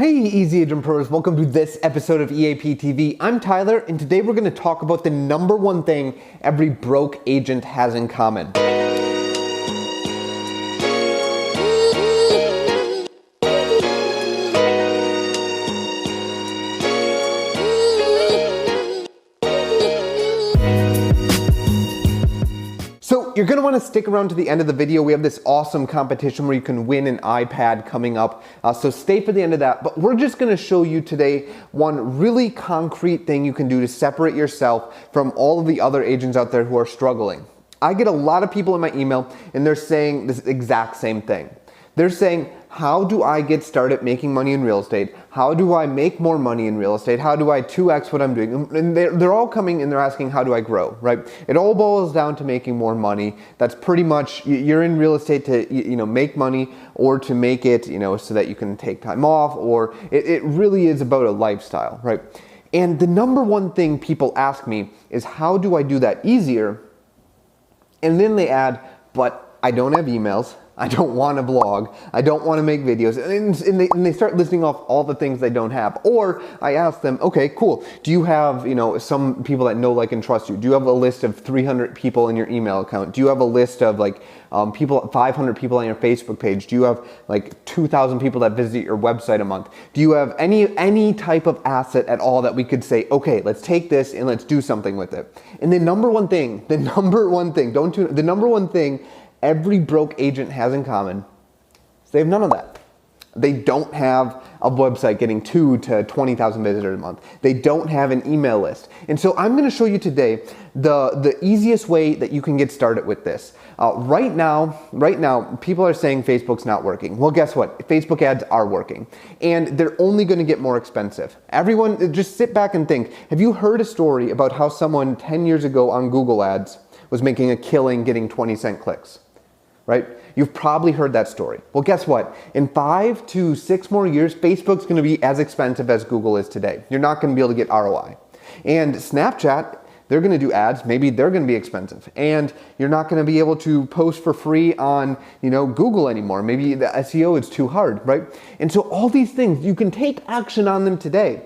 Hey Easy Agent Pros, welcome to this episode of EAP TV. I'm Tyler, and today we're going to talk about the number one thing every broke agent has in common. So you're going to want to stick around to the end of the video. We have this awesome competition where you can win an iPad coming up. So stay for the end of that. But we're just going to show you today one really concrete thing you can do to separate yourself from all of the other agents out there who are struggling. I get a lot of people in my email and they're saying this exact same thing. They're saying, how do I get started making money in real estate? How do I make more money in real estate? How do I 2x what I'm doing? And they're all coming and they're asking, how do I grow, right? It all boils down to making more money. That's pretty much, you're in real estate to make money or to make it so that you can take time off, or it really is about a lifestyle, right? And the number one thing people ask me is, how do I do that easier? And then they add, but I don't have emails. I don't want to blog. I don't want to make videos. And they start listing off all the things they don't have. Or I ask them, okay, cool. Do you have, some people that know, like, and trust you? Do you have a list of 300 people in your email account? Do you have a list of 500 people on your Facebook page? Do you have 2,000 people that visit your website a month? Do you have any type of asset at all that we could say, okay, let's take this and let's do something with it? And the number one thing every broke agent has in common is they have none of that. They don't have a website getting 2,000 to 20,000 visitors a month. They don't have an email list. And so I'm going to show you today the easiest way that you can get started with this. Right now, people are saying Facebook's not working. Well, guess what? Facebook ads are working, and they're only going to get more expensive. Everyone, just sit back and think. Have you heard a story about how someone 10 years ago on Google Ads was making a killing getting 20-cent clicks? Right? You've probably heard that story. Well, guess what? In 5 to 6 more years, Facebook's going to be as expensive as Google is today. You're not going to be able to get ROI. And Snapchat, they're going to do ads. Maybe they're going to be expensive. And you're not going to be able to post for free on, Google anymore. Maybe the SEO is too hard, right? And so all these things, you can take action on them today.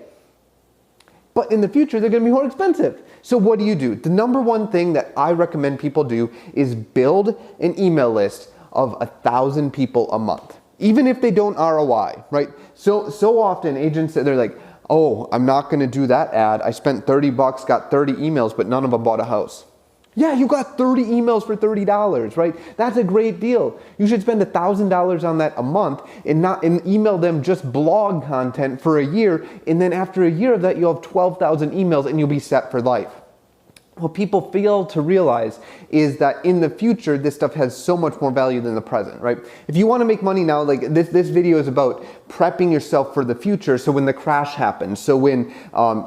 But in the future, they're going to be more expensive. So what do? The number one thing that I recommend people do is build an email list of 1,000 people a month, even if they don't ROI, right? So often agents, they're like, oh, I'm not going to do that ad. I spent $30, got 30 emails, but none of them bought a house. Yeah, you got 30 emails for $30, right? That's a great deal. You should spend $1,000 on that a month and email them just blog content for a year. And then after a year of that, you'll have 12,000 emails and you'll be set for life. What people fail to realize is that in the future, this stuff has so much more value than the present, right? If you want to make money now, this video is about prepping yourself for the future. So when the crash happens, so when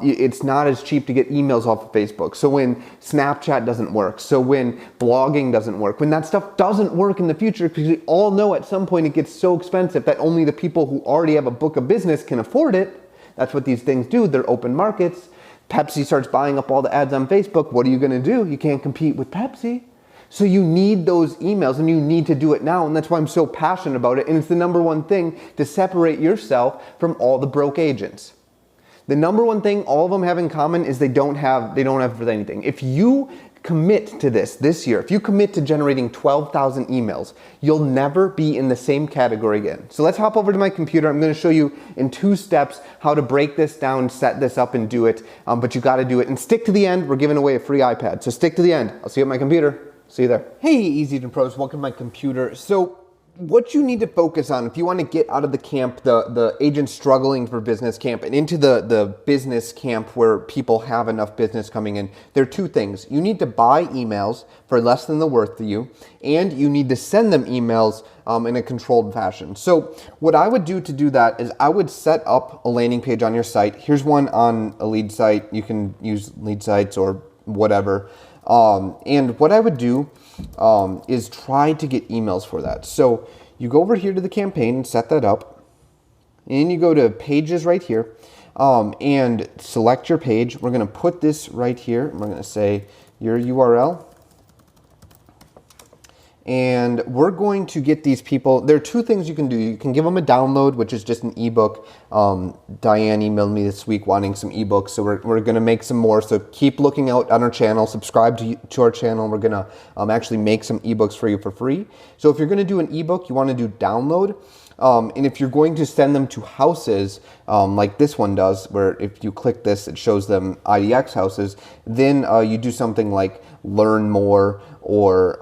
it's not as cheap to get emails off of Facebook, so when Snapchat doesn't work, so when blogging doesn't work, when that stuff doesn't work in the future, because we all know at some point it gets so expensive that only the people who already have a book of business can afford it. That's what these things do. They're open markets. Pepsi starts buying up all the ads on Facebook. What are you going to do? You can't compete with Pepsi. So you need those emails and you need to do it now. And that's why I'm so passionate about it. And it's the number one thing to separate yourself from all the broke agents. The number one thing all of them have in common is they don't have for anything. If you commit to this year, if you commit to generating 12,000 emails, you'll never be in the same category again. So let's hop over to my computer. I'm going to show you in 2 steps how to break this down, set this up, and do it. But you got to do it. And stick to the end. We're giving away a free iPad. So stick to the end. I'll see you at my computer. See you there. Hey, Easy Agent Pros. Welcome to my computer. So what you need to focus on if you want to get out of the camp, the agent struggling for business camp, and into the business camp where people have enough business coming in, there are 2 things. You need to buy emails for less than the worth to you, and you need to send them emails in a controlled fashion. So what I would do to do that is I would set up a landing page on your site. Here's one on a lead site. You can use lead sites or whatever. And what I would do is try to get emails for that. So you go over here to the campaign and set that up. And you go to pages right here and select your page. We're going to put this right here. We're going to say your URL. And we're going to get these people. There are two things you can do. You can give them a download, which is just an ebook. Diane emailed me this week wanting some ebooks, so we're going to make some more. So keep looking out on our channel. Subscribe to our channel. We're going to actually make some ebooks for you for free. So if you're going to do an ebook, you want to do download. And if you're going to send them to houses, like this one does, where if you click this, it shows them IDX houses, then you do something like learn more, or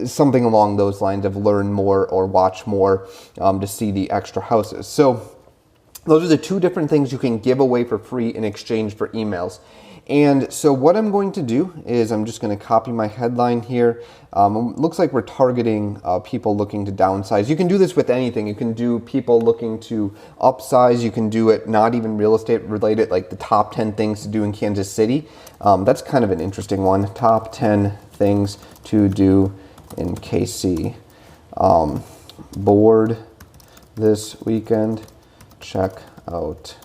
something along those lines of learn more or watch more to see the extra houses. So those are the two different things you can give away for free in exchange for emails. And so what I'm going to do is I'm just going to copy my headline here. It looks like we're targeting people looking to downsize. You can do this with anything. You can do people looking to upsize. You can do it not even real estate related, like the top 10 things to do in Kansas City. That's kind of an interesting one. Top 10 things to do in KC. Board this weekend. Check out.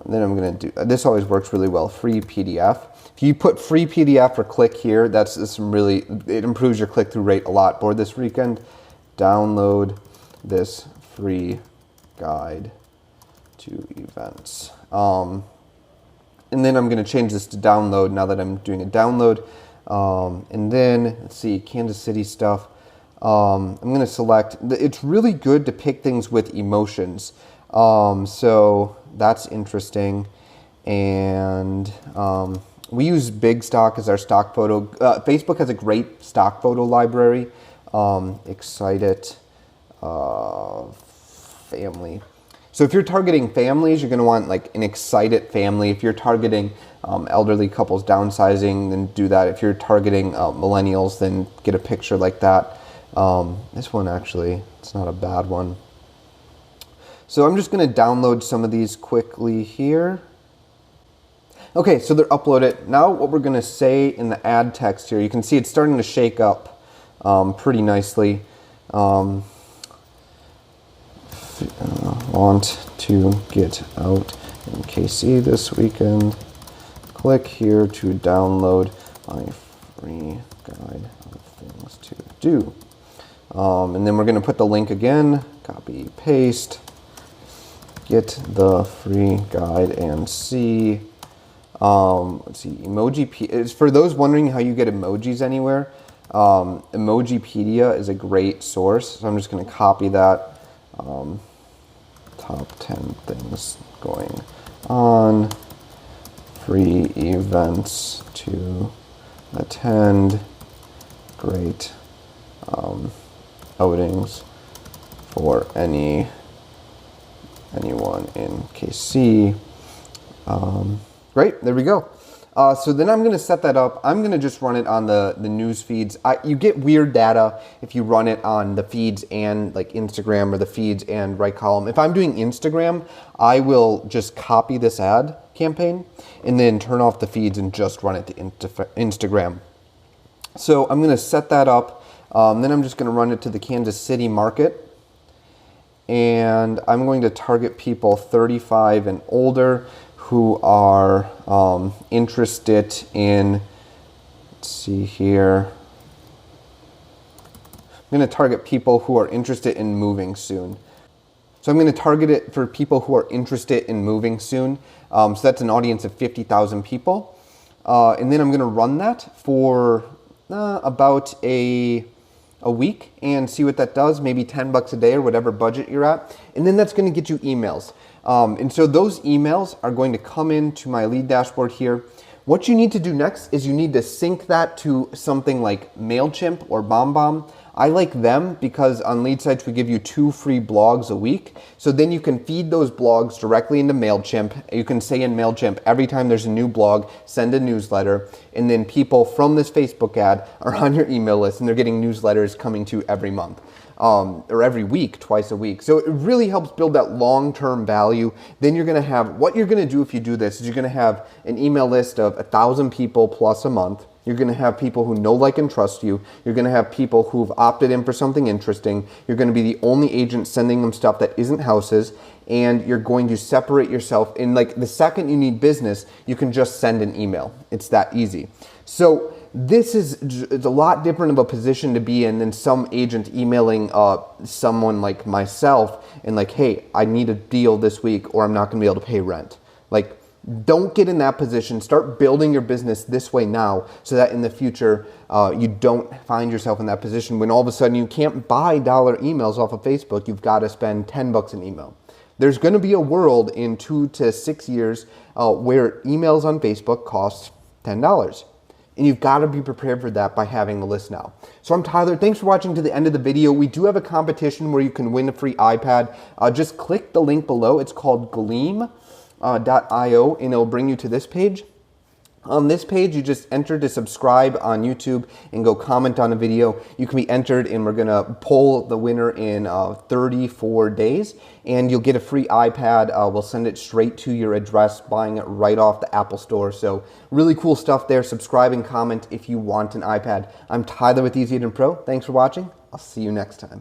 Then I'm going to do, this always works really well, free PDF. If you put free PDF or click here, that's some really, it improves your click-through rate a lot. Board this weekend, download this free guide to events. And then I'm going to change this to download now that I'm doing a download. And then, let's see, Kansas City stuff. I'm going to select, it's really good to pick things with emotions. So that's interesting. And we use Big Stock as our stock photo. Facebook has a great stock photo library. Excited family. So if you're targeting families, you're going to want like an excited family. If you're targeting elderly couples downsizing, then do that. If you're targeting millennials, then get a picture like that. This one actually, it's not a bad one. So I'm just going to download some of these quickly here. Okay, so they're uploaded. Now what we're going to say in the ad text here, you can see it's starting to shake up pretty nicely. Want to get out in KC this weekend. Click here to download my free guide of things to do. And then we're going to put the link again, copy, paste. Get the free guide and see. Let's see, it's for those wondering how you get emojis anywhere. Emojipedia is a great source, so I'm just going to copy that. Top 10 things going on. Free events to attend. Great outings for anyone in KC. Great, there we go. So then I'm going to set that up. I'm going to just run it on the news feeds. You get weird data if you run it on the feeds and like Instagram, or the feeds and right column. If I'm doing Instagram, I will just copy this ad campaign and then turn off the feeds and just run it to Instagram. So I'm going to set that up. Then I'm just going to run it to the Kansas City market. And I'm going to target people 35 and older who are interested in, let's see here. I'm going to target people who are interested in moving soon. So I'm going to target it for people who are interested in moving soon. So that's an audience of 50,000 people. And then I'm going to run that for about a week and see what that does, maybe $10 a day or whatever budget you're at. And then that's going to get you emails. And so those emails are going to come into my lead dashboard here. What you need to do next is you need to sync that to something like MailChimp or BombBomb. I like them because on Lead Sites we give you 2 free blogs a week. So then you can feed those blogs directly into MailChimp. You can say in MailChimp, every time there's a new blog, send a newsletter. And then people from this Facebook ad are on your email list and they're getting newsletters coming to you every month. Or every week, twice a week. So it really helps build that long-term value. Then you're gonna have, what you're gonna do if you do this is you're gonna have an email list of 1,000 people plus a month. You're gonna have people who know, like, and trust you. You're gonna have people who've opted in for something interesting. You're gonna be the only agent sending them stuff that isn't houses. And you're going to separate yourself. In like the second you need business, you can just send an email. It's that easy. So this is it's a lot different of a position to be in than some agent emailing someone like myself and like, hey, I need a deal this week or I'm not going to be able to pay rent. Like, don't get in that position. Start building your business this way now so that in the future you don't find yourself in that position when all of a sudden you can't buy dollar emails off of Facebook. You've got to spend $10 an email. There's going to be a world in 2 to 6 years where emails on Facebook cost $10. And you've got to be prepared for that by having a list now. So I'm Tyler. Thanks for watching to the end of the video. We do have a competition where you can win a free iPad. Just click the link below. It's called Gleam.io and it'll bring you to this page. On this page, you just enter to subscribe on YouTube and go comment on a video. You can be entered and we're gonna poll the winner in 34 days and you'll get a free iPad. We'll send it straight to your address, buying it right off the Apple Store. So really cool stuff there. Subscribe and comment if you want an iPad. I'm Tyler with EasyAgentPro. Thanks for watching. I'll see you next time.